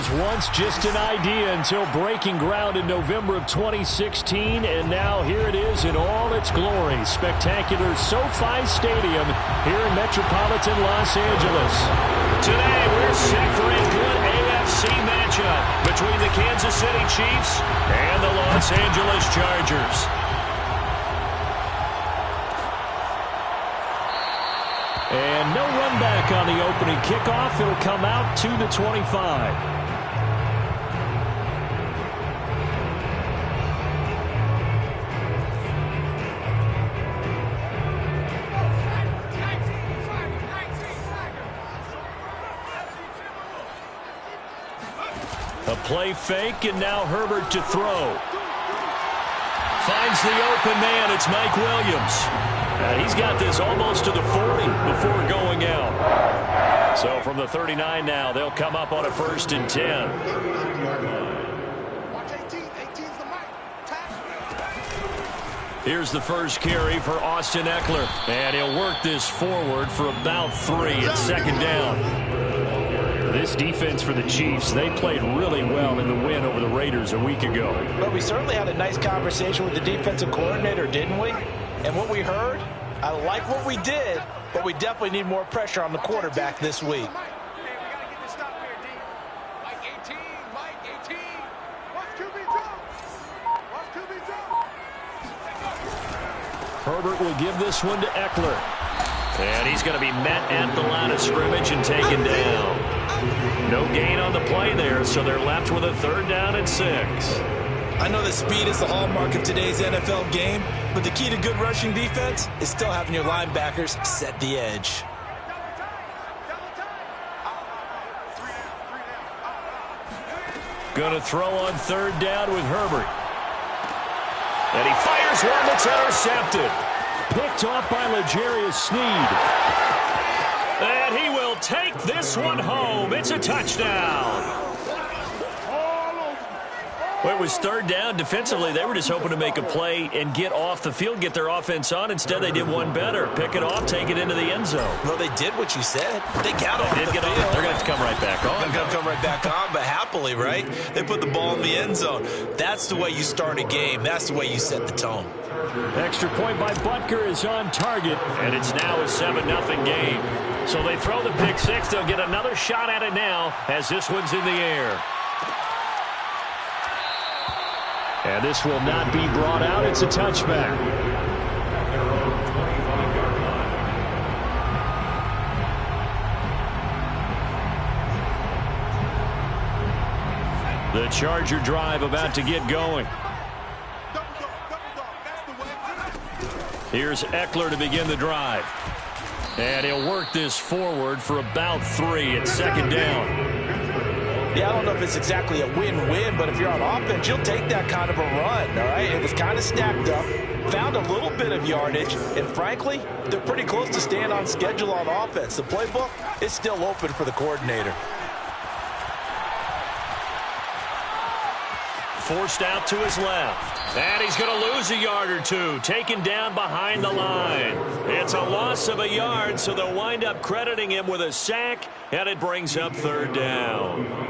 was once just an idea until breaking ground in November of 2016, and now here it is in all its glory. Spectacular SoFi Stadium here in metropolitan Los Angeles. Today we're set for a good AFC matchup between the Kansas City Chiefs and the Los Angeles Chargers. And no run back on the opening kickoff. It'll come out to the 25. A play fake, and now Herbert to throw. Finds the open man. It's Mike Williams. He's got this almost to the 40 before going out. So from the 39 now, they'll come up on a 1st and 10. Here's the first carry for Austin Eckler. And he'll work this forward for about 3. It's 2nd down. This defense for the Chiefs, they played really well in the win over the Raiders a week ago. But we certainly had a nice conversation with the defensive coordinator, didn't we? And what we heard, I like what we did, but we definitely need more pressure on the quarterback this week. Herbert will give this one to Eckler. And he's going to be met at the line of scrimmage and taken down. No gain on the play there, so they're left with a 3rd down and 6. I know that speed is the hallmark of today's NFL game, but the key to good rushing defense is still having your linebackers set the edge. Going to throw on 3rd down with Herbert. And he fires one that's intercepted. Picked off by L'Jarius Sneed. And he will take this one home. It's a touchdown. Well, it was 3rd down. Defensively, they were just hoping to make a play and get off the field, get their offense on. Instead, they did one better. Pick it off, take it into the end zone. Well, they did what you said. They got off the field. They're going to have to come right back on. They're going to come right back on, but happily, right? They put the ball in the end zone. That's the way you start a game. That's the way you set the tone. Extra point by Butker is on target, and it's now a 7-0 game. So they throw the pick 6. They'll get another shot at it now as this one's in the air. And this will not be brought out. It's a touchback. The Charger drive about to get going. Here's Eckler to begin the drive. And he'll work this forward for about 3. It's 2nd down. Yeah, I don't know if it's exactly a win-win, but if you're on offense, you'll take that kind of a run, all right? It was kind of stacked up, found a little bit of yardage, and frankly, they're pretty close to staying on schedule on offense. The playbook is still open for the coordinator. Forced out to his left. And he's going to lose a yard or 2. Taken down behind the line. It's a loss of a yard, so they'll wind up crediting him with a sack, and it brings up 3rd down.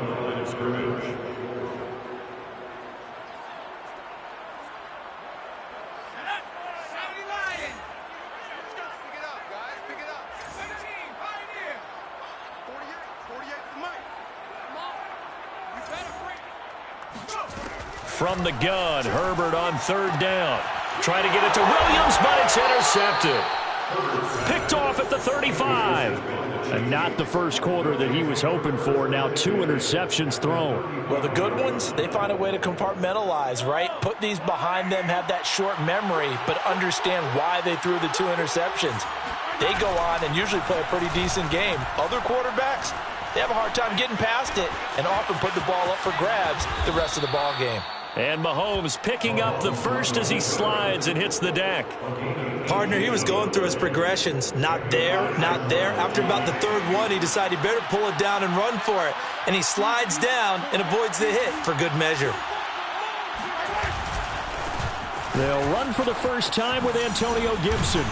From the gun, Herbert on 3rd down. Trying to get it to Williams, but it's intercepted. Picked off at the 35. And not the first quarter that he was hoping for. Now 2 interceptions thrown. Well, the good ones, they find a way to compartmentalize, right? Put these behind them, have that short memory, but understand why they threw the 2 interceptions. They go on and usually play a pretty decent game. Other quarterbacks, they have a hard time getting past it and often put the ball up for grabs the rest of the ball game. And Mahomes picking up the first as he slides and hits the deck. Partner, he was going through his progressions. Not there, not there. After about the 3rd one, he decided he better pull it down and run for it. And he slides down and avoids the hit for good measure. They'll run for the first time with Antonio Gibson.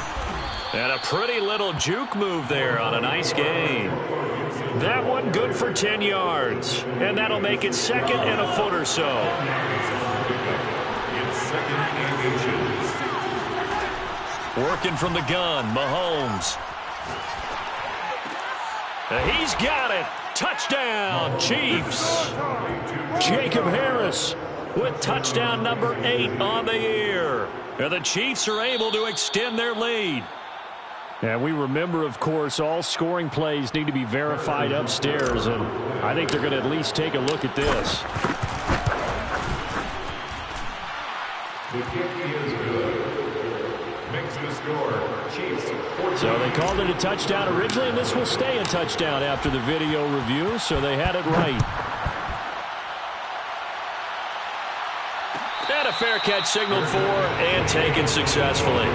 And a pretty little juke move there on a nice game. That one good for 10 yards. And that'll make it 2nd and a foot or so. Working from the gun, Mahomes. He's got it. Touchdown, Chiefs. Jacob Harris with touchdown number 8 on the year. And the Chiefs are able to extend their lead. And we remember, of course, all scoring plays need to be verified upstairs, and I think they're going to at least take a look at this. The kick is good. Makes the score. Chiefs 14. So they called it a touchdown originally, and this will stay a touchdown after the video review, so they had it right. And a fair catch signaled for and taken successfully.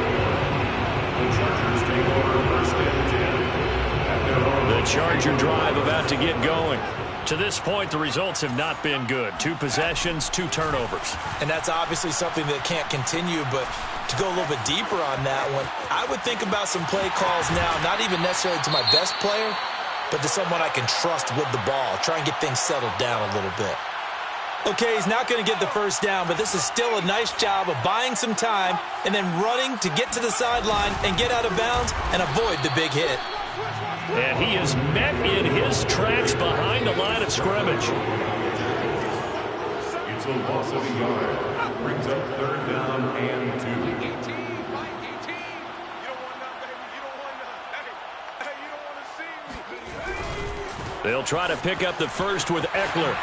The Charger drive about to get going. To this point, the results have not been good. 2 possessions, 2 turnovers. And that's obviously something that can't continue, but to go a little bit deeper on that one, I would think about some play calls now, not even necessarily to my best player, but to someone I can trust with the ball. Try and get things settled down a little bit. Okay, he's not going to get the first down, but this is still a nice job of buying some time and then running to get to the sideline and get out of bounds and avoid the big hit. And he is met in his tracks behind the line of scrimmage. It's a loss of a yard. Brings up 3rd down and 2. They'll try to pick up the first with Eckler.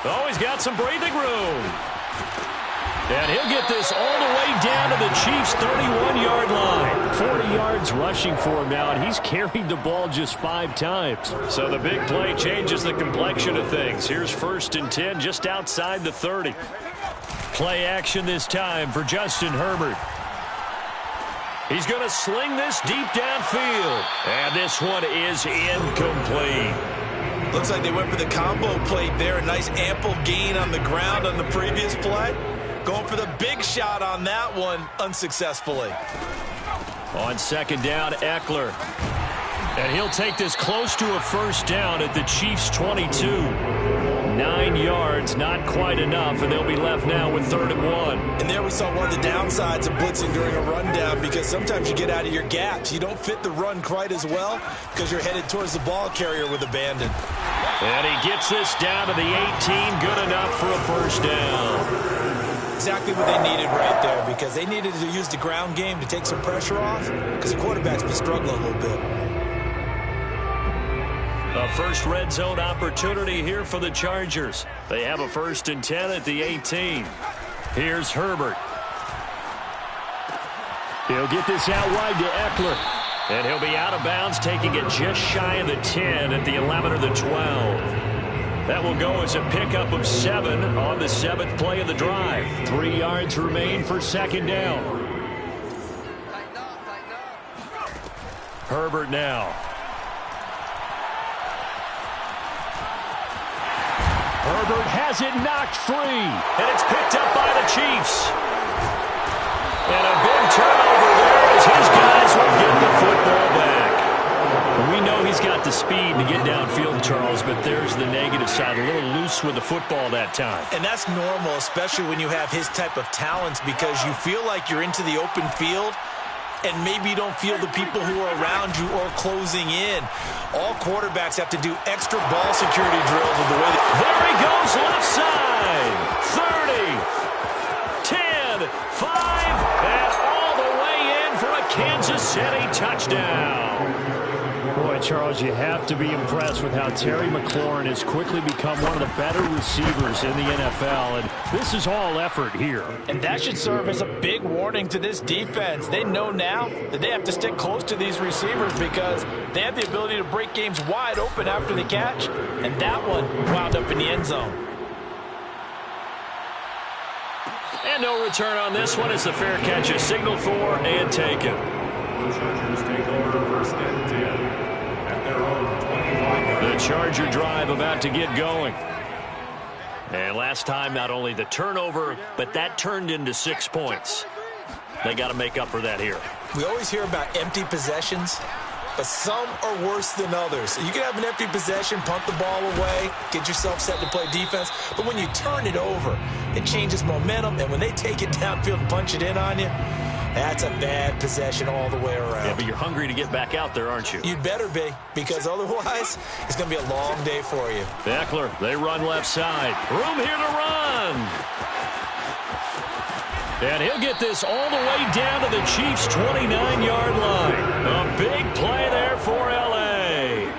Oh, he's got some breathing room. And he'll get this all the way down to the Chiefs' 31-yard line. 40 yards rushing for him now, and he's carried the ball just 5 times. So the big play changes the complexion of things. Here's 1st and 10 just outside the 30. Play action this time for Justin Herbert. He's going to sling this deep downfield. And this one is incomplete. Looks like they went for the combo plate there. A nice ample gain on the ground on the previous play. Going for the big shot on that one unsuccessfully. On 2nd down, Eckler. And he'll take this close to a first down at the Chiefs' 22. 9 yards, not quite enough, and they'll be left now with 3rd and 1. And there we saw one of the downsides of blitzing during a rundown, because sometimes you get out of your gaps. You don't fit the run quite as well because you're headed towards the ball carrier with abandon. And he gets this down to the 18, good enough for a first down. Exactly what they needed right there, because they needed to use the ground game to take some pressure off, because the quarterback's been struggling a little bit. A first red zone opportunity here for the Chargers. They have a 1st and 10 at the 18. Here's Herbert. He'll get this out wide to Eckler. And he'll be out of bounds, taking it just shy of the 10 at the 11 or the 12. That will go as a pickup of 7 on the 7th play of the drive. 3 yards remain for 2nd down. Herbert now. Herbert has it knocked free. And it's picked up by the Chiefs. And a big turnover there as his guys will get the football back. We know he's got the speed to get downfield, Charles, but there's the negative side. A little loose with the football that time. And that's normal, especially when you have his type of talents, because you feel like you're into the open field and maybe you don't feel the people who are around you or closing in. All quarterbacks have to do extra ball security drills with the way there he goes, left side. 30, 10, 5, and all the way in for a Kansas City touchdown. Boy, Charles, you have to be impressed with how Terry McLaurin has quickly become one of the better receivers in the NFL, and this is all effort here. And that should serve as a big warning to this defense. They know now that they have to stick close to these receivers because they have the ability to break games wide open after the catch, and that one wound up in the end zone. And no return on this one as the fair catch is signaled for and taken. The Chargers take over 1st and 10 at their own 25. The Charger drive about to get going. And last time, not only the turnover, but that turned into 6 points. They got to make up for that here. We always hear about empty possessions. but some are worse than others. You can have an empty possession, punt the ball away, get yourself set to play defense, but when you turn it over, it changes momentum, and when they take it downfield and punch it in on you, that's a bad possession all the way around. Yeah, but you're hungry to get back out there, aren't you? You'd better be, because otherwise, it's going to be a long day for you. Eckler, they run left side. Room here to run. And he'll get this all the way down to the Chiefs' 29-yard line. A big play there for L.A.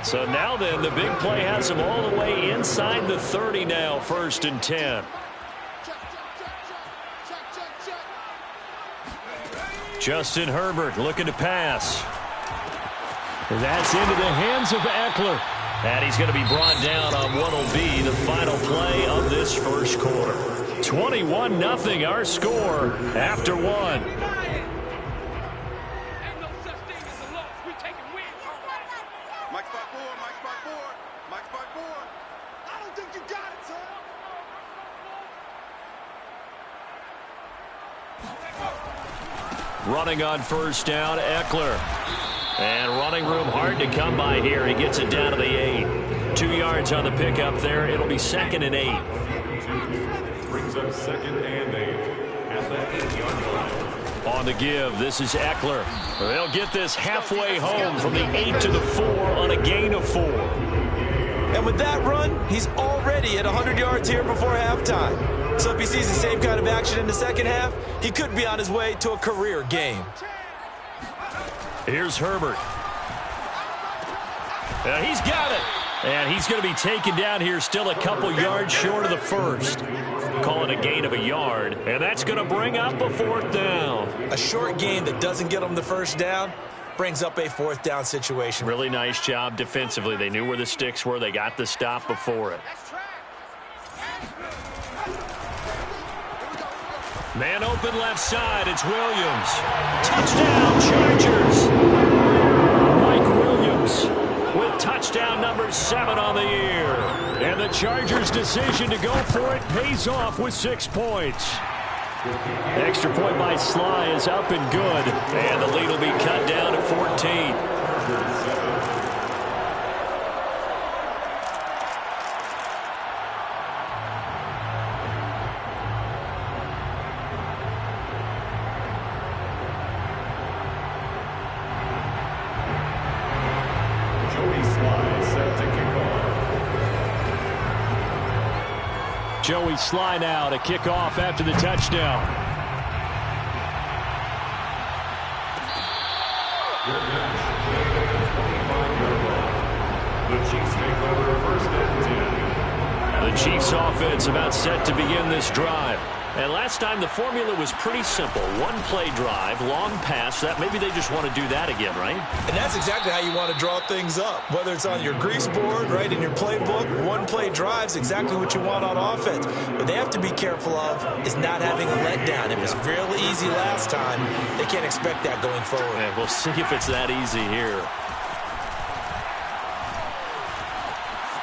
So now then, the big play has him all the way inside the 30 now, 1st and 10. Justin Herbert looking to pass. That's into the hands of Eckler. And he's going to be brought down on what will be the final play of this first quarter. 21-0 our score after one. Running on 1st down, Eckler. And running room hard to come by here. He gets it down to the 8. 2 yards on the pickup there. It'll be 2nd and 8. Brings up 2nd and 8 at the 8-yard line. On the give, this is Eckler. They'll get this halfway home from the 8 to the 4 on a gain of 4. And with that run, he's already at 100 yards here before halftime. So if he sees the same kind of action in the second half, he could be on his way to a career game. Here's Herbert. He's got it. And he's going to be taken down here still a couple yards short of the first. Call it a gain of a yard. And that's going to bring up a 4th down. A short gain that doesn't get him the first down brings up a 4th down situation. Really nice job defensively. They knew where the sticks were. They got the stop before it. Man open left side. It's Williams. Touchdown, Chargers. Mike Williams with touchdown number 7 on the year. And the Chargers' decision to go for it pays off with 6 points. Extra point by Sly is up and good. And the lead will be cut down to 14. Joey Sly now to kick off after the touchdown. The Chiefs take over 1st and 10. The Chiefs offense about set to begin this drive. And last time the formula was pretty simple. 1-play drive, long pass. That maybe they just want to do that again, right? And that's exactly how you want to draw things up. Whether it's on your grease board, right, in your playbook, 1-play drive's exactly what you want on offense. What they have to be careful of is not having a letdown. It was fairly easy last time. They can't expect that going forward. And we'll see if it's that easy here.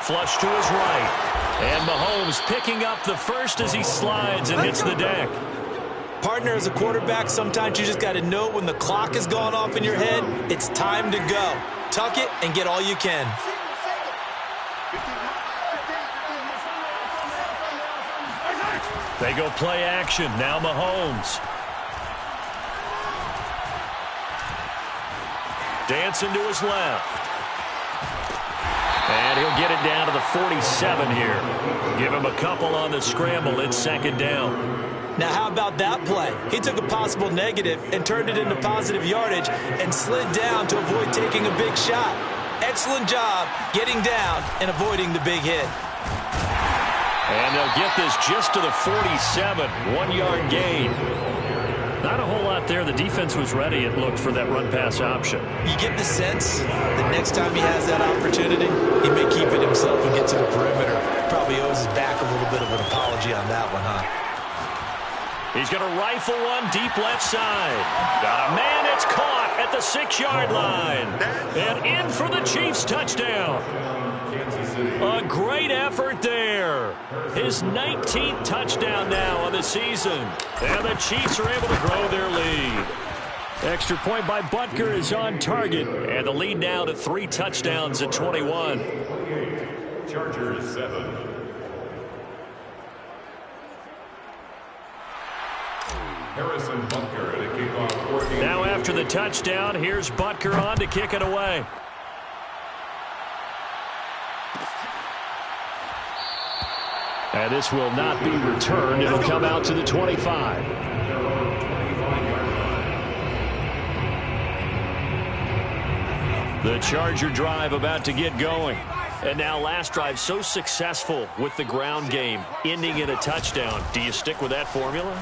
Flush to his right. And Mahomes picking up the first as he slides and hits the deck. Partner, as a quarterback, sometimes you just got to know when the clock has gone off in your head, it's time to go. Tuck it and get all you can. They go play action. Now Mahomes. Dancing to his left. And he'll get it down to the 47 here. Give him a couple on the scramble. It's 2nd down. Now, how about that play? He took a possible negative and turned it into positive yardage and slid down to avoid taking a big shot. Excellent job getting down and avoiding the big hit. And they'll get this just to the 47. 1-yard gain. Not a whole lot there. The defense was ready, it looked, for that run-pass option. You get the sense that next time he has that opportunity, he may keep it himself and get to the perimeter. Probably owes his back a little bit of an apology on that one, huh? He's going to rifle one deep left side. Got a man. It's caught at the 6-yard line. And in for the Chiefs touchdown. A great effort there. His 19th touchdown now on the season. And the Chiefs are able to grow their lead. Extra point by Butker is on target. And the lead now to 3 touchdowns at 21. Chargers 7. Harrison Butker at a kickoff. Now after the touchdown, here's Butker on to kick it away. And this will not be returned. It'll come out to the 25. The Charger drive about to get going. And now last drive so successful with the ground game, ending in a touchdown. Do you stick with that formula?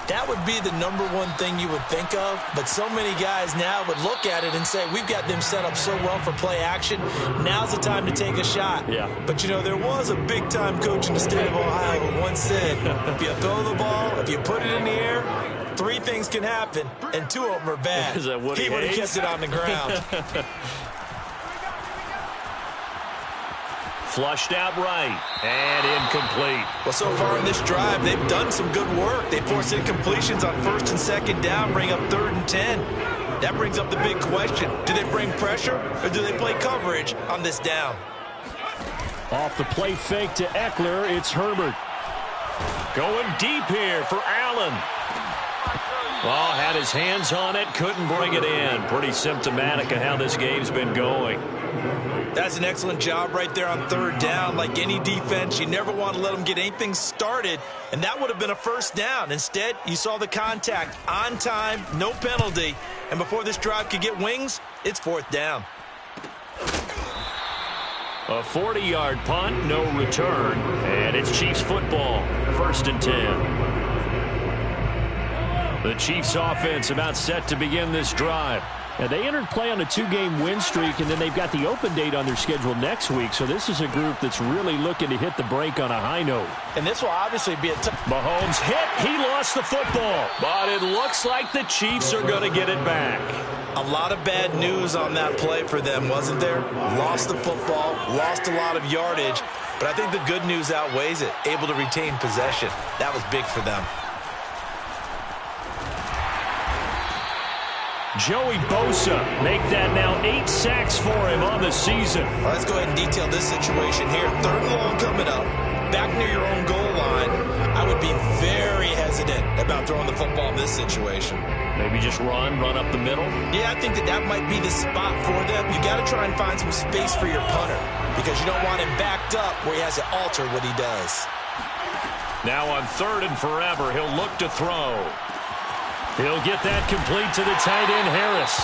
That would be the #1 thing you would think of, but so many guys now would look at it and say, we've got them set up so well for play action. Now's the time to take a shot. Yeah. But, you know, there was a big-time coach in the state of Ohio who once said, if you throw the ball, if you put it in the air, 3 things can happen, and 2 of them are bad. Is that Woody He would have Hayes? kept it on the ground. Flushed out right and incomplete. Well, so far in this drive, they've done some good work. They forced incompletions on 1st and 2nd down, bring up 3rd and 10. That brings up the big question. Do they bring pressure or do they play coverage on this down? Off the play fake to Eckler, it's Herbert. Going deep here for Allen. Well, had his hands on it, couldn't bring it in. Pretty symptomatic of how this game's been going. That's an excellent job right there on 3rd down. Like any defense, you never want to let them get anything started, and that would have been a 1st down. Instead, you saw the contact on time, no penalty, and before this drive could get wings, it's 4th down. A 40-yard punt, no return, and it's Chiefs football, 1st and 10. The Chiefs offense about set to begin this drive. And they entered play on a 2-game win streak, and then they've got the open date on their schedule next week. So this is a group that's really looking to hit the break on a high note. And this will obviously be a tough. Mahomes hit. He lost the football. But it looks like the Chiefs are going to get it back. A lot of bad news on that play for them, wasn't there? Lost the football, lost a lot of yardage. But I think the good news outweighs it. Able to retain possession. That was big for them. Joey Bosa make that now 8 sacks for him on the season. Let's go ahead and detail this situation here. 3rd and long coming up, back near your own goal line. I would be very hesitant about throwing the football in this situation. Maybe just run up the middle? Yeah, I think that might be the spot for them. You got to try and find some space for your punter because you don't want him backed up where he has to alter what he does. Now on 3rd and forever, he'll look to throw. He'll get that complete to the tight end, Harris.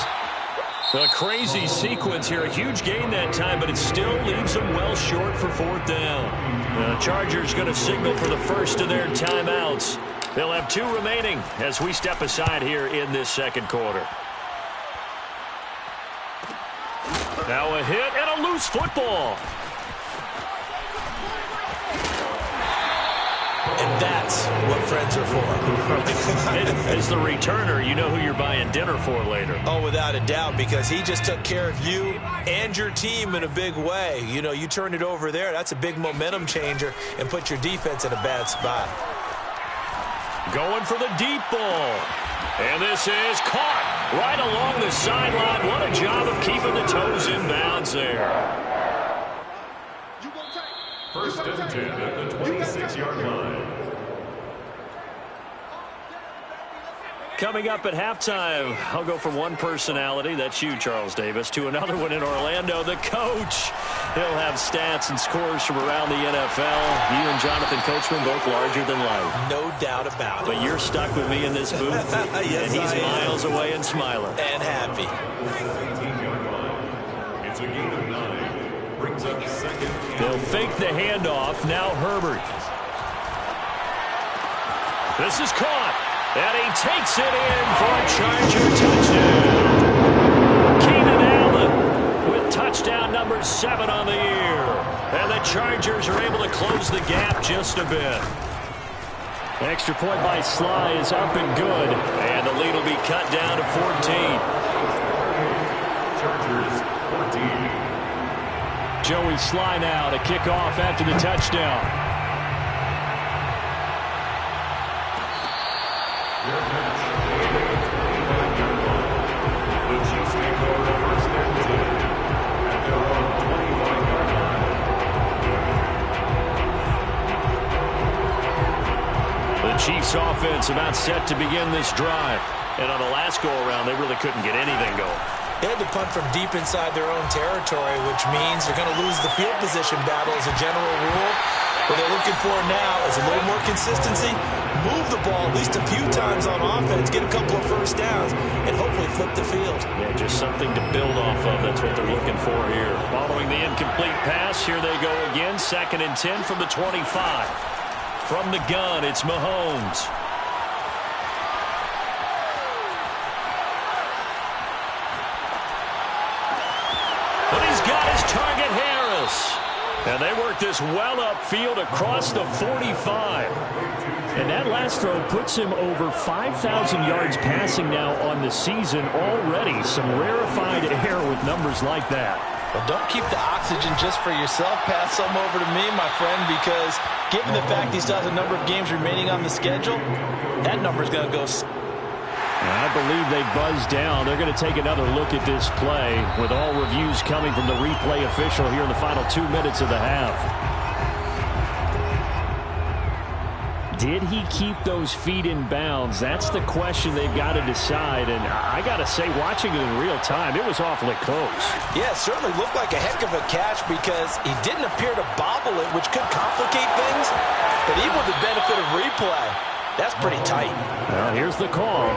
A crazy sequence here. A huge gain that time, but it still leaves them well short for 4th down. The Chargers going to signal for the first of their timeouts. They'll have 2 remaining as we step aside here in this 2nd quarter. Now a hit and a loose football. And that's what friends are for. As the returner, you know who you're buying dinner for later. Oh, without a doubt, because he just took care of you and your team in a big way. You know, you turned it over there. That's a big momentum changer and put your defense in a bad spot. Going for the deep ball. And this is caught right along the sideline. What a job of keeping the toes in bounds there. 1st and 10 at the 26-yard line. Coming up at halftime, I'll go from one personality, that's you, Charles Davis, to another one in Orlando, the coach. He'll have stats and scores from around the NFL. You and Jonathan Coachman both larger than life. No doubt about it. But you're stuck with me in this booth, yes, and he's miles away and smiling. And happy. 18-yard line. It's a gain of 9. Brings up 2nd. They'll fake the handoff. Now Herbert. This is caught. And he takes it in for a Charger touchdown. Keenan Allen with touchdown number 7 on the year. And the Chargers are able to close the gap just a bit. Extra point by Sly is up and good. And the lead will be cut down to 14. Chargers 14. Joey Sly now to kick off after the touchdown. offense about set to begin this drive. And on the last go-around, they really couldn't get anything going. They had to punt from deep inside their own territory, which means they're going to lose the field position battle as a general rule. What they're looking for now is a little more consistency, move the ball at least a few times on offense, get a couple of first downs, and hopefully flip the field. Yeah, just something to build off of. That's what they're looking for here. Following the incomplete pass, here they go again. 2nd and 10 from the 25. From the gun, it's Mahomes. But he's got his target, Harris. And they work this well upfield across the 45. And that last throw puts him over 5,000 yards passing now on the season already. Some rarefied air with numbers like that. Well, don't keep the oxygen just for yourself. Pass some over to me, my friend, because given the fact he still has a number of games remaining on the schedule, that number is going to go. I believe they buzzed down. They're going to take another look at this play with all reviews coming from the replay official here in the final 2 minutes of the half. Did he keep those feet in bounds? That's the question they've got to decide. And I got to say, watching it in real time, it was awfully close. Yeah, it certainly looked like a heck of a catch because he didn't appear to bobble it, which could complicate things. But even with the benefit of replay, that's pretty tight. Well, here's the call.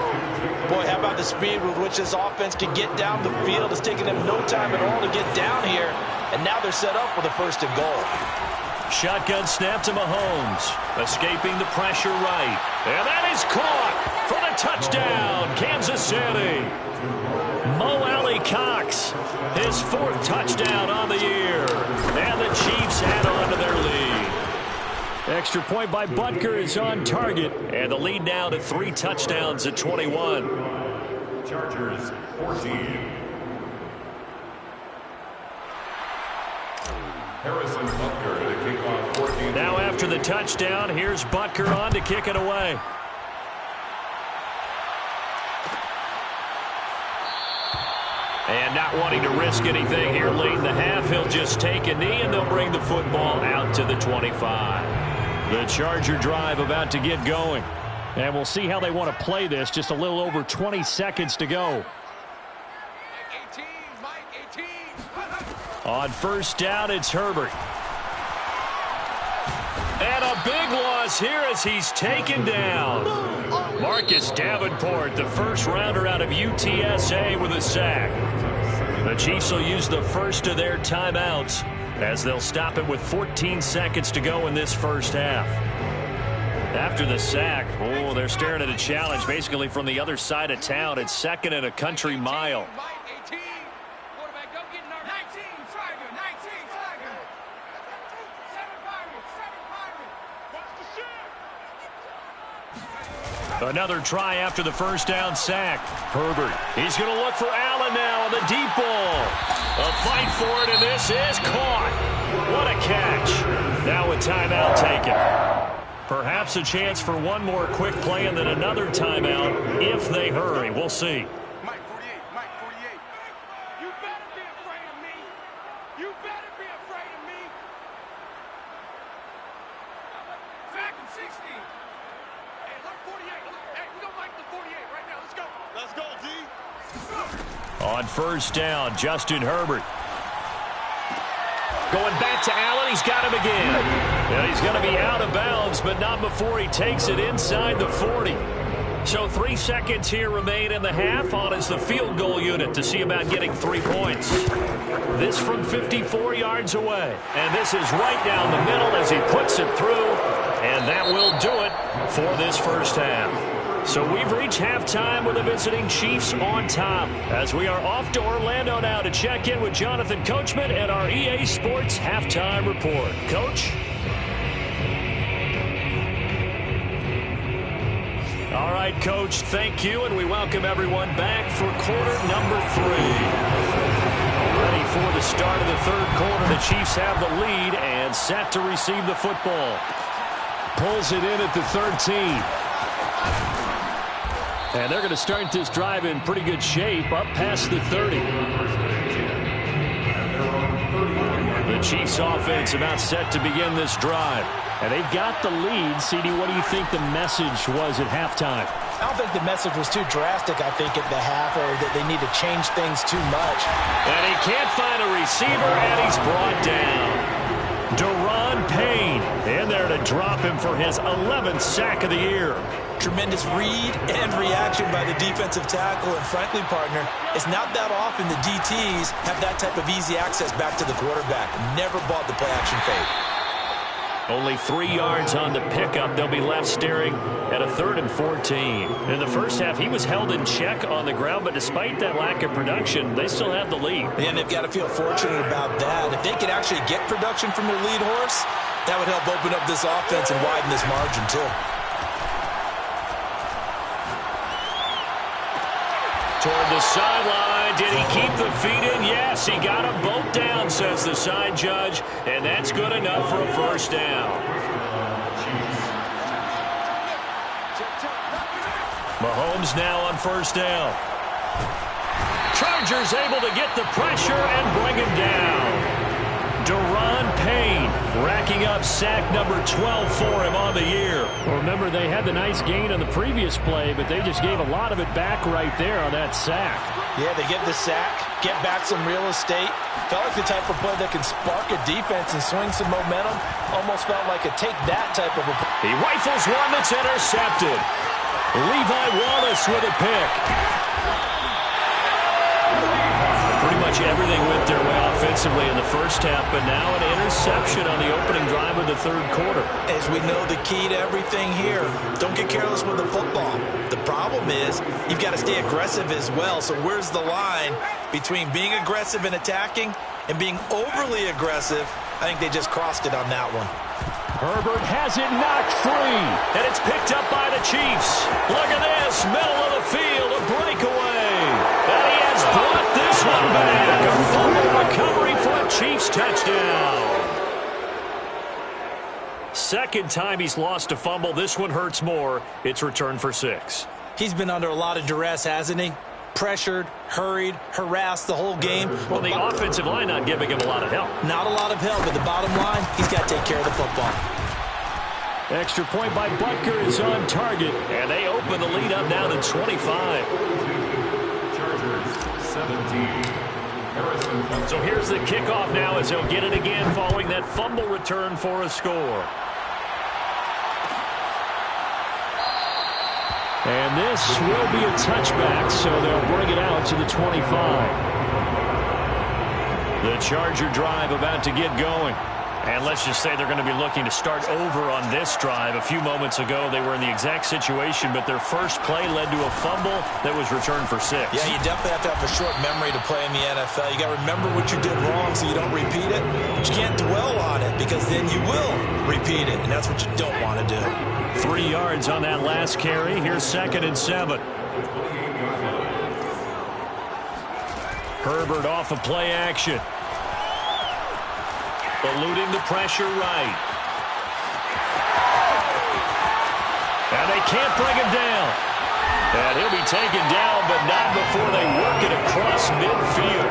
Boy, how about the speed with which this offense can get down the field? It's taken them no time at all to get down here. And now they're set up with a 1st and goal. Shotgun snap to Mahomes. Escaping the pressure right. And that is caught for the touchdown, Kansas City. Mo Alley Cox, his 4th touchdown on the year. And the Chiefs add on to their lead. Extra point by Butker is on target. And the lead now to 3 touchdowns at 21. Chargers 14. Harrison Butker to kick off 14. Now after the touchdown, here's Butker on to kick it away. And not wanting to risk anything here late in the half, he'll just take a knee and they'll bring the football out to the 25. The Charger drive about to get going. And we'll see how they want to play this. Just a little over 20 seconds to go. On 1st down, it's Herbert. And a big loss here as he's taken down. Marcus Davenport, the 1st rounder out of UTSA, with a sack. The Chiefs will use the first of their timeouts as they'll stop it with 14 seconds to go in this 1st half. After the sack, they're staring at a challenge basically from the other side of town. It's 2nd and a country mile. Another try after the 1st down sack. Herbert, he's going to look for Allen now on the deep ball. A fight for it, and this is caught. What a catch. Now a timeout taken. Perhaps a chance for one more quick play and then another timeout if they hurry. We'll see. Mike 48, Mike 48. You better be afraid of me. You better be afraid of me. Sack him 60. Hey, look 48. Hey, we don't like the 48 right now. Let's go. Let's go, G. On 1st down, Justin Herbert. Going back to Allen. He's got him again. And he's going to be out of bounds, but not before he takes it inside the 40. So 3 seconds here remain in the half. On is the field goal unit to see about getting 3 points. This from 54 yards away. And this is right down the middle as he puts it through. And that will do it for this 1st half. So we've reached halftime with the visiting Chiefs on top as we are off to Orlando now to check in with Jonathan Coachman and our EA Sports Halftime Report. Coach? All right, Coach, thank you, and we welcome everyone back for quarter number 3. Ready for the start of the 3rd quarter. The Chiefs have the lead and set to receive the football. Pulls it in at the 13. And they're going to start this drive in pretty good shape up past the 30. The Chiefs offense about set to begin this drive. And they've got the lead. CD, what do you think the message was at halftime? I don't think the message was too drastic, I think, at the half, or that they need to change things too much. And he can't find a receiver, and he's brought down. Daron Payne in there to drop him for his 11th sack of the year. Tremendous read and reaction by the defensive tackle. And frankly, partner, it's not that often the DTs have that type of easy access back to the quarterback. Never bought the play-action fade. Only 3 yards on the pickup. They'll be left staring at a 3rd and 14. In the first half, he was held in check on the ground, but despite that lack of production, they still have the lead. And they've got to feel fortunate about that. If they could actually get production from their lead horse, that would help open up this offense and widen this margin, too. Toward the sideline. Did he keep the feet in? Yes, he got them both down, says the side judge. And that's good enough for a first down. Mahomes now on first down. Chargers able to get the pressure and bring him down. Daron Payne racking up sack number 12 for him on the year. Well, remember, they had the nice gain on the previous play, but they just gave a lot of it back right there on that sack. Yeah, they get the sack, get back some real estate. Felt like the type of play that can spark a defense and swing some momentum. Almost felt like a take-that type of a play. He rifles one that's intercepted. Levi Wallace with a pick. Pretty much everything went their way offensively in the first half, but now an interception on the opening drive of the third quarter. As we know, the key to everything here, don't get careless with the football. The problem is you've got to stay aggressive as well. So where's the line between being aggressive and attacking and being overly aggressive? I think they just crossed it on that one. Herbert has it knocked free. And it's picked up by the Chiefs. Look at this, middle of the field, a breakaway. And he has brought this one back. A fumble recovery for a Chiefs touchdown. Second time he's lost a fumble. This one hurts more. It's returned for 6. He's been under a lot of duress, hasn't he? Pressured, hurried, harassed the whole game. Well, the offensive line not giving him a lot of help. Not a lot of help, but the bottom line, he's got to take care of the football. Extra point by Butker is on target. And they open the lead up now to 25. Chargers 17. Harrison. So here's the kickoff now as they'll get it again following that fumble return for a score. And this will be a touchback, so they'll bring it out to the 25. The Charger drive about to get going. And let's just say they're going to be looking to start over on this drive. A few moments ago, they were in the exact situation, but their first play led to a fumble that was returned for 6. Yeah, you definitely have to have a short memory to play in the NFL. You got to remember what you did wrong so you don't repeat it. But you can't dwell on it because then you will repeat it, and that's what you don't want to do. 3 yards on that last carry. Here's 2nd and 7. Herbert off of play action. Eluding the pressure right. And they can't bring him down. And he'll be taken down, but not before they work it across midfield.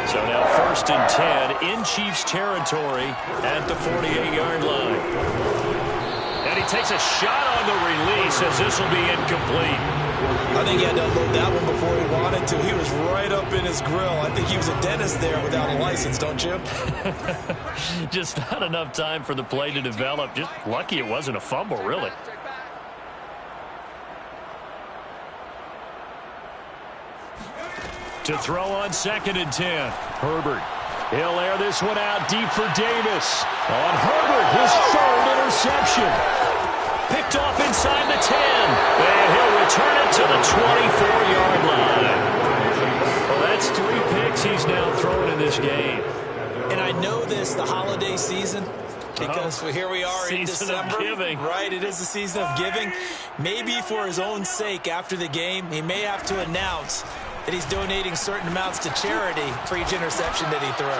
So now 1st and 10 in Chiefs territory at the 48-yard line. And he takes a shot on the release as this will be incomplete. I think he had to unload that one before he wanted to. He was right up in his grill. I think he was a dentist there without a license, don't you? Just not enough time for the play to develop. Just lucky it wasn't a fumble, really. To throw on 2nd and 10. Herbert. He'll air this one out deep for Davis. On Herbert, his 3rd interception. Picked off inside the 10. And he'll return it to the 24-yard line. Well, that's 3 picks he's now thrown in this game. And I know this, the holiday season, because here we are in December. Season of giving. Right, it is the season of giving. Maybe for his own sake after the game, he may have to announce that he's donating certain amounts to charity for each interception that he threw.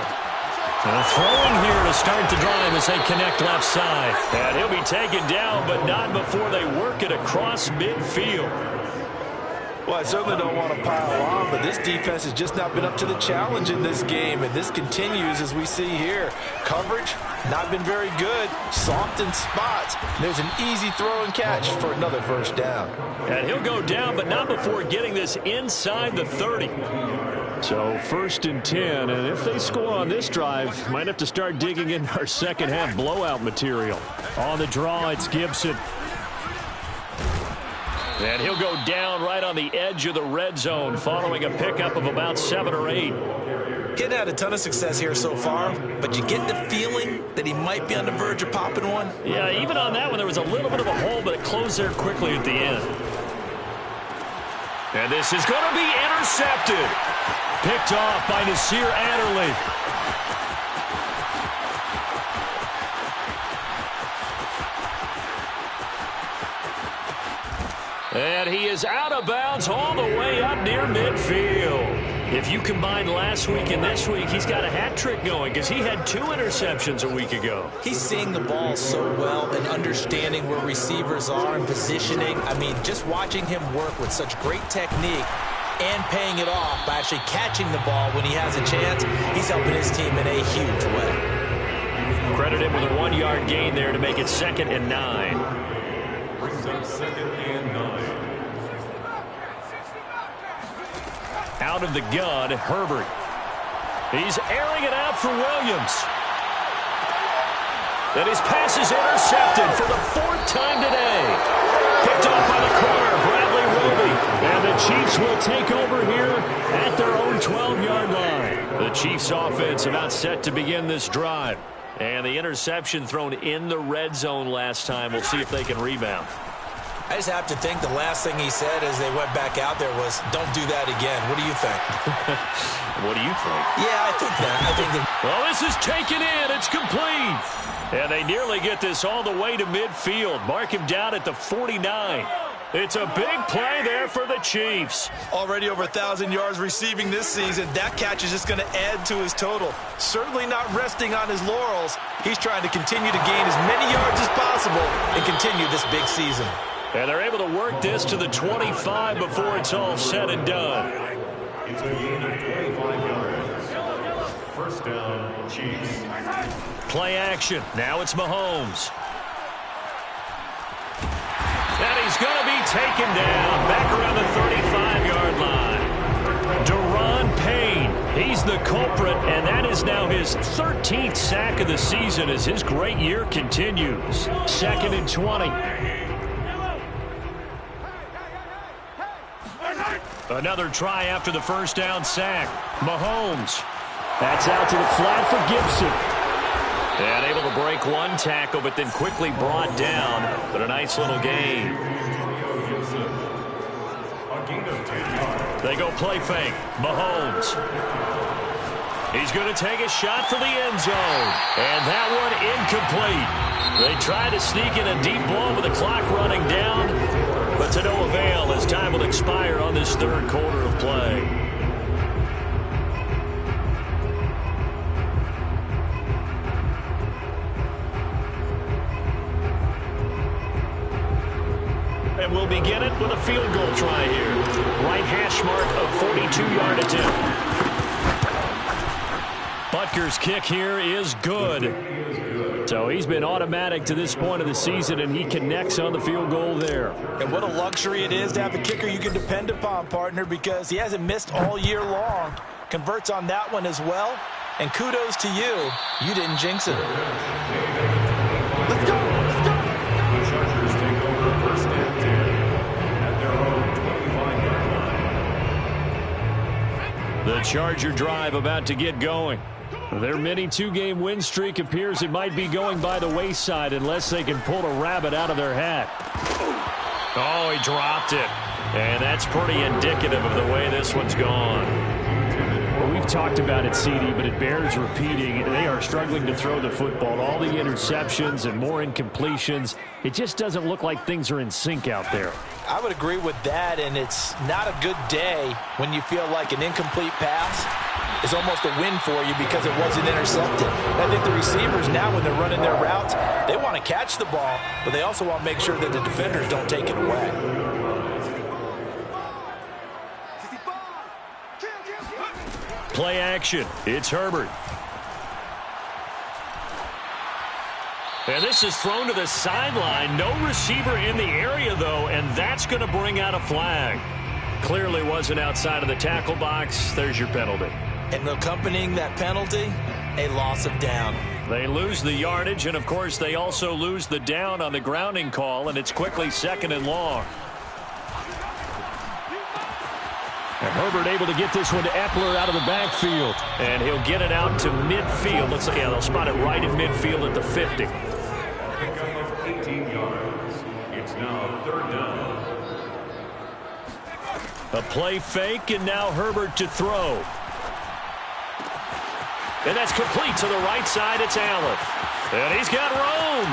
Throwing here to start the drive as they connect left side. And he'll be taken down, but not before they work it across midfield. Well, I certainly don't want to pile on, but this defense has just not been up to the challenge in this game, and this continues as we see here. Coverage, not been very good. Soft in spots. There's an easy throw and catch for another first down. And he'll go down, but not before getting this inside the 30. So 1st and 10, and if they score on this drive, might have to start digging in our second half blowout material. On the draw, it's Gibson. And he'll go down right on the edge of the red zone following a pickup of about 7 or 8. Getting had a ton of success here so far, but you get the feeling that he might be on the verge of popping one. Yeah, even on that one, there was a little bit of a hole, but it closed there quickly at the end. And this is going to be intercepted. Picked off by Nasir Adderley. And he is out of bounds all the way up near midfield. If you combine last week and this week, he's got a hat trick going because he had 2 interceptions a week ago. He's seeing the ball so well and understanding where receivers are and positioning. I mean, just watching him work with such great technique and paying it off by actually catching the ball when he has a chance, he's helping his team in a huge way. Credit him with a 1-yard gain there to make it 2nd and 9. Brings up 2nd and 9. Out of the gun, Herbert. He's airing it out for Williams. And his pass is intercepted for the 4th time today. Picked off by the corner, Bradley Roby. And the Chiefs will take over here at their own 12-yard line. The Chiefs offense about set to begin this drive. And the interception thrown in the red zone last time. We'll see if they can rebound. I just have to think the last thing he said as they went back out there was, don't do that again. What do you think? What do you think? Yeah, I think that. Well, this is taken in. It's complete. And they nearly get this all the way to midfield. Mark him down at the 49. It's a big play there for the Chiefs. Already over 1,000 yards receiving this season. That catch is just going to add to his total. Certainly not resting on his laurels. He's trying to continue to gain as many yards as possible and continue this big season. And they're able to work this to the 25 before it's all said and done. It's a gain of 25 yards. First down, Chiefs. Play action. Now it's Mahomes. And he's going to be taken down back around the 35-yard line. Daron Payne, he's the culprit, and that is now his 13th sack of the season as his great year continues. 2nd and 20. Another try after the first down sack. Mahomes. That's out to the flat for Gibson. And able to break one tackle, but then quickly brought down. But a nice little gain. They go play fake. Mahomes. He's going to take a shot for the end zone. And that one incomplete. They try to sneak in a deep ball with the clock running down. But to no avail as time will expire on this 3rd quarter of play. And we'll begin it with a field goal try here. Right hash mark of 42-yard attempt. Butker's kick here is good. So he's been automatic to this point of the season, and he connects on the field goal there. And what a luxury it is to have a kicker you can depend upon, partner, because he hasn't missed all year long. Converts on that one as well. And kudos to you. You didn't jinx it. Let's go. The Chargers take over 1st and 10 at their own 25-yard line. The Charger drive about to get going. Their mini 2-game win streak appears it might be going by the wayside unless they can pull a rabbit out of their hat. Oh, he dropped it. And that's pretty indicative of the way this one's gone. Well, we've talked about it, CD, but it bears repeating. They are struggling to throw the football. All the interceptions and more incompletions. It just doesn't look like things are in sync out there. I would agree with that, and it's not a good day when you feel like an incomplete pass is almost a win for you because it wasn't intercepted. And I think the receivers now, when they're running their routes, they want to catch the ball, but they also want to make sure that the defenders don't take it away. play action. It's Herbert. And this is thrown to the sideline. No receiver in the area, though, and that's going to bring out a flag. Clearly wasn't outside of the tackle box. There's your penalty. And accompanying that penalty, a loss of down. They lose the yardage, and, of course, they also lose the down on the grounding call, and it's quickly 2nd and long. And Herbert able to get this one to Eckler out of the backfield. And he'll get it out to midfield. They'll spot it right at midfield at the 50. Pickup of 18 yards. It's now 3rd down. A play fake, and now Herbert to throw. And that's complete to the right side. It's Allen. And he's got room.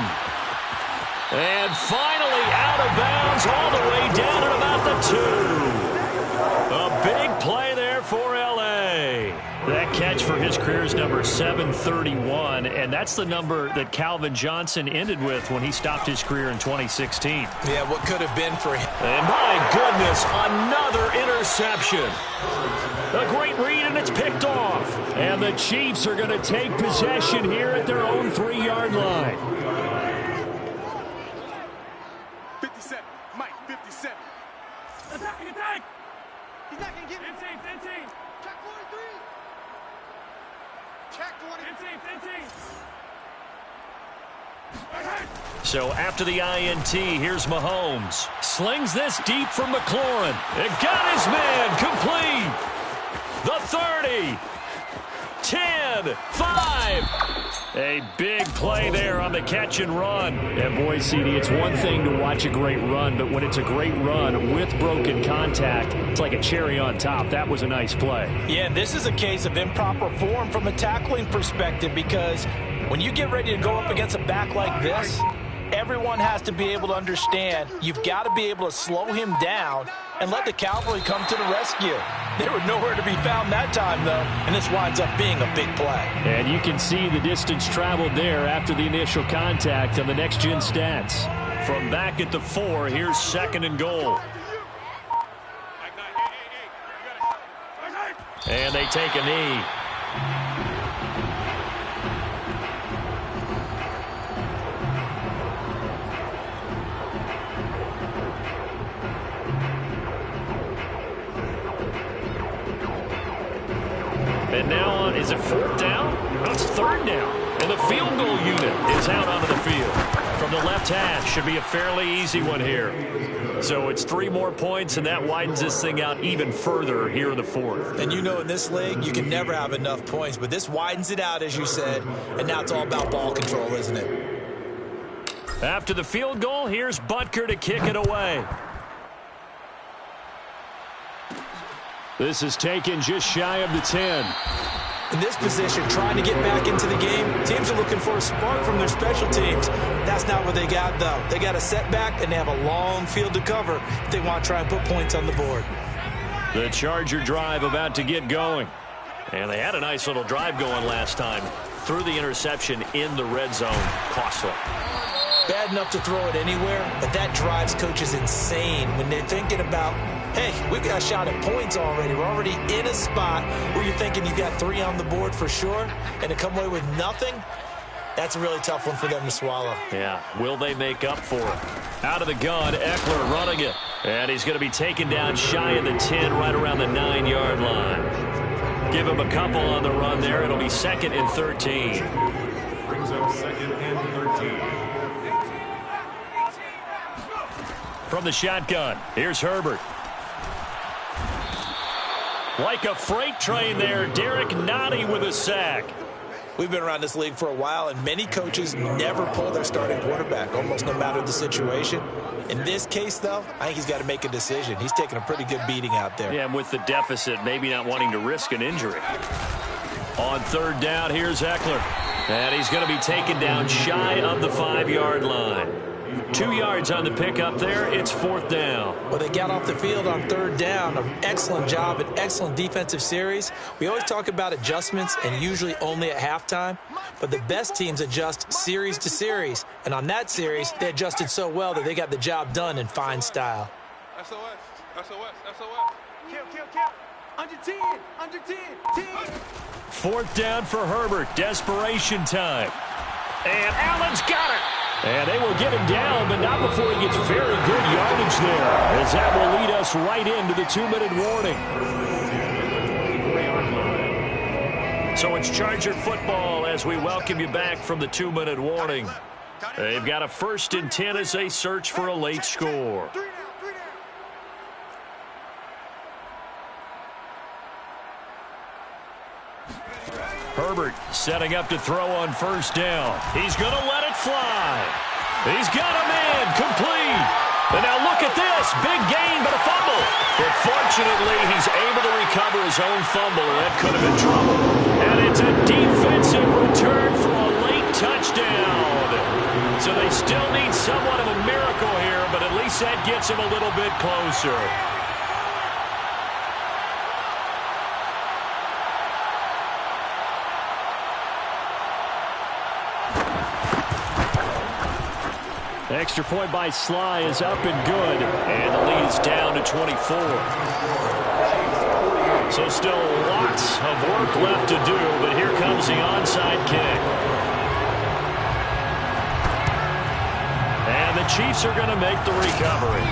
And finally out of bounds all the way down at about the 2. A big play there for L.A. That catch for his career is number 731, and that's the number that Calvin Johnson ended with when he stopped his career in 2016. Yeah, what could have been for him. And my goodness, another interception. A great read, and it's picked off. And the Chiefs are going to take possession here at their own 3-yard line. 57. Mike, 57. Attacking, attack! He's not going to get it. Insane. Check 43. Check 20. Insane. So after the INT, here's Mahomes. Slings this deep from McLaurin. It got his man complete. The 30. 10. 5. A big play there on the catch and run. And boy, CD, it's one thing to watch a great run, but when it's a great run with broken contact, it's like a cherry on top. That was a nice play. Yeah, this is a case of improper form from a tackling perspective, because when you get ready to go up against a back like this, everyone has to be able to understand you've got to be able to slow him down and let the cavalry come to the rescue. They were nowhere to be found that time, though, and this winds up being a big play. And you can see the distance traveled there after the initial contact on the next-gen stats. From back at the 4, here's 2nd and goal. And they take a knee. And now, is it 4th down? No, it's 3rd down. And the field goal unit is out onto the field. From the left hash, should be a fairly easy one here. So it's 3 more points, and that widens this thing out even further here in the 4th. And you know, in this league, you can never have enough points, but this widens it out, as you said, and now it's all about ball control, isn't it? After the field goal, here's Butker to kick it away. This is taken just shy of the 10. In this position, trying to get back into the game, teams are looking for a spark from their special teams. That's not what they got, though. They got a setback, and they have a long field to cover if they want to try and put points on the board. The Charger drive about to get going. And they had a nice little drive going last time. Threw the interception in the red zone. Costly. Bad enough to throw it anywhere, but that drives coaches insane when they're thinking about, hey, we've got a shot at points already. We're already in a spot where you're thinking you've got 3 on the board for sure, and to come away with nothing, that's a really tough one for them to swallow. Yeah, will they make up for it? Out of the gun, Eckler running it. And he's going to be taken down shy of the 10, right around the 9-yard line. Give him a couple on the run there. It'll be 2nd and 13. Brings up 2nd and 13. From the shotgun, here's Herbert. Like a freight train there, Derek Nottie with a sack. We've been around this league for a while, and many coaches never pull their starting quarterback, almost no matter the situation. In this case, though, I think he's got to make a decision. He's taking a pretty good beating out there. Yeah, and with the deficit, maybe not wanting to risk an injury. On 3rd down, here's Eckler. And he's going to be taken down shy of the 5-yard line. 2 yards on the pickup there. It's 4th down. Well, they got off the field on 3rd down. An excellent job, an excellent defensive series. We always talk about adjustments, and usually only at halftime. But the best teams adjust series to series. And on that series, they adjusted so well that they got the job done in fine style. SOS. SOS. SOS. Kill. Under 10, under 10, 10. Fourth down for Herbert. Desperation time. And Allen's got it. And they will get him down, but not before he gets very good yardage there, as that will lead us right into the 2-minute warning. So it's Charger football as we welcome you back from the 2-minute warning. They've got a 1st and 10 as they search for a late score. Herbert setting up to throw on 1st down. He's going to let it fly. He's got a man complete. And now look at this. Big gain, but a fumble. But fortunately, he's able to recover his own fumble, and that could have been trouble. And it's a defensive return for a late touchdown. So they still need somewhat of a miracle here, but at least that gets him a little bit closer. Extra point by Sly is up and good. And the lead is down to 24. So still lots of work left to do, but here comes the onside kick. And the Chiefs are going to make the recovery.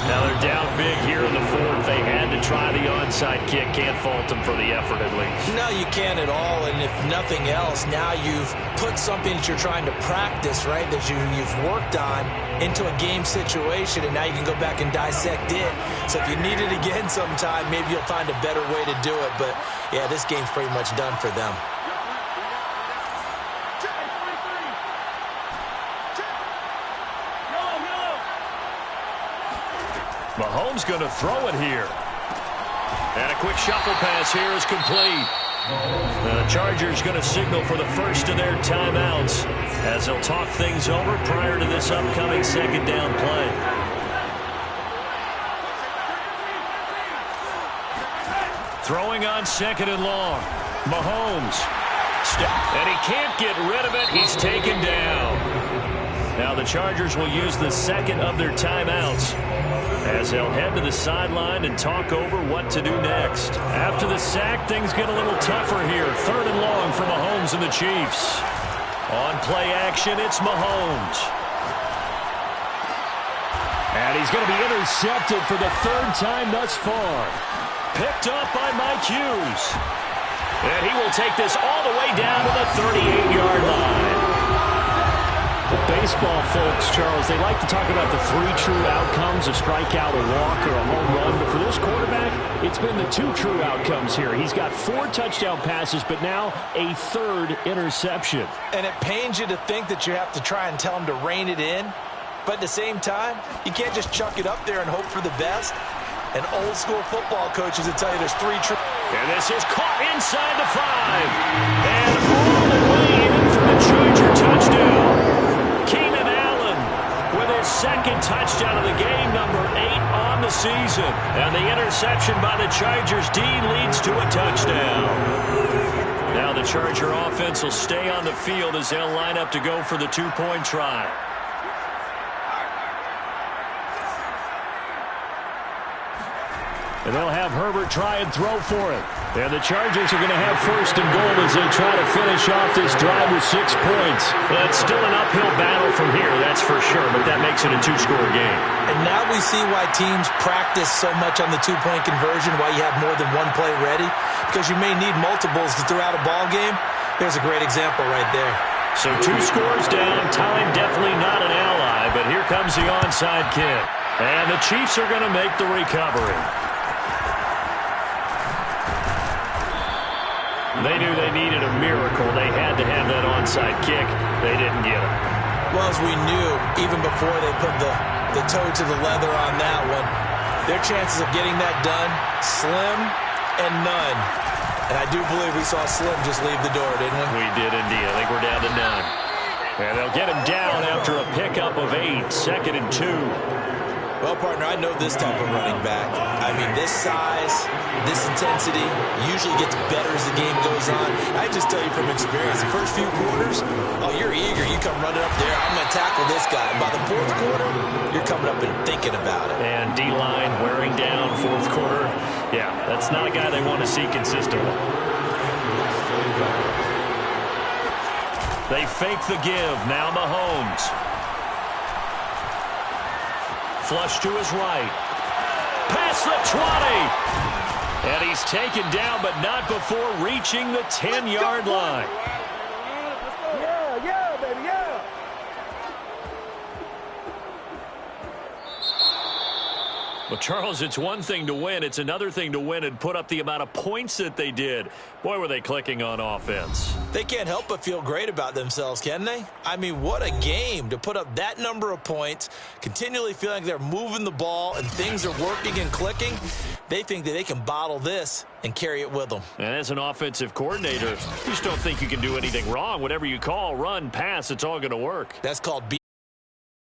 Now they're down big here in the 4th. They had to try the onside kick. Can't fault them for the effort at least. No, you can't at all. And if nothing else, now you've put something that you're trying to practice, right, that you've worked on into a game situation, and now you can go back and dissect it. So if you need it again sometime, maybe you'll find a better way to do it. But, yeah, this game's pretty much done for them. Mahomes going to throw it here. And a quick shuffle pass here is complete. The Chargers going to signal for the first of their timeouts as they'll talk things over prior to this upcoming 2nd down play. Throwing on 2nd and long. Mahomes. And he can't get rid of it. He's taken down. Now the Chargers will use the 2nd of their timeouts as they'll head to the sideline and talk over what to do next. After the sack, things get a little tougher here. 3rd and long for Mahomes and the Chiefs. On play action, it's Mahomes. And he's going to be intercepted for the 3rd time thus far. Picked up by Mike Hughes. And he will take this all the way down to the 38-yard line. Baseball folks, Charles, they like to talk about the 3 true outcomes, a strikeout, a walk, or a home run. But for this quarterback, it's been the 2 true outcomes here. He's got 4 touchdown passes, but now a 3rd interception. And it pains you to think that you have to try and tell him to rein it in. But at the same time, you can't just chuck it up there and hope for the best. And old school football coaches will tell you there's 3 true. And this is caught inside the 5. And all the way in for the Charger touchdown. Keenan Allen with his 2nd touchdown of the game, number 8 on the season. And the interception by the Chargers D leads to a touchdown. Now the Charger offense will stay on the field as they'll line up to go for the 2-point try. And they'll have Herbert try and throw for it. And the Chargers are going to have 1st and goal as they try to finish off this drive with 6 points. Well, it's still an uphill battle from here, that's for sure, but that makes it a 2-score game. And now we see why teams practice so much on the 2-point conversion, why you have more than 1 play ready, because you may need multiples to throw out a ball game. There's a great example right there. So 2 scores down, time definitely not an ally, but here comes the onside kick. And the Chiefs are going to make the recovery. They knew they needed a miracle. They had to have that onside kick. They didn't get it. Well, as we knew, even before they put the toe to the leather on that one, their chances of getting that done, slim and none. And I do believe we saw Slim just leave the door, didn't we? We did indeed. I think we're down to none. And they'll get him down after a pickup of 8, 2nd and 2. Well, partner, I know this type of running back. I mean, this size, this intensity usually gets better as the game goes on. I just tell you from experience, the first few quarters, oh, you're eager. You come running up there, I'm going to tackle this guy. And by the 4th quarter, you're coming up and thinking about it. And D-line wearing down 4th quarter. Yeah, that's not a guy they want to see consistently. They fake the give. Now Mahomes. Flush to his right. Past the 20. And he's taken down, but not before reaching the 10-yard line. Yeah, baby, yeah. Well, Charles, it's one thing to win. It's another thing to win and put up the amount of points that they did. Boy, were they clicking on offense. They can't help but feel great about themselves, can they? I mean, what a game to put up that number of points, continually feeling like they're moving the ball and things are working and clicking. They think that they can bottle this and carry it with them. And as an offensive coordinator, you just don't think you can do anything wrong. Whatever you call, run, pass, it's all going to work. That's called being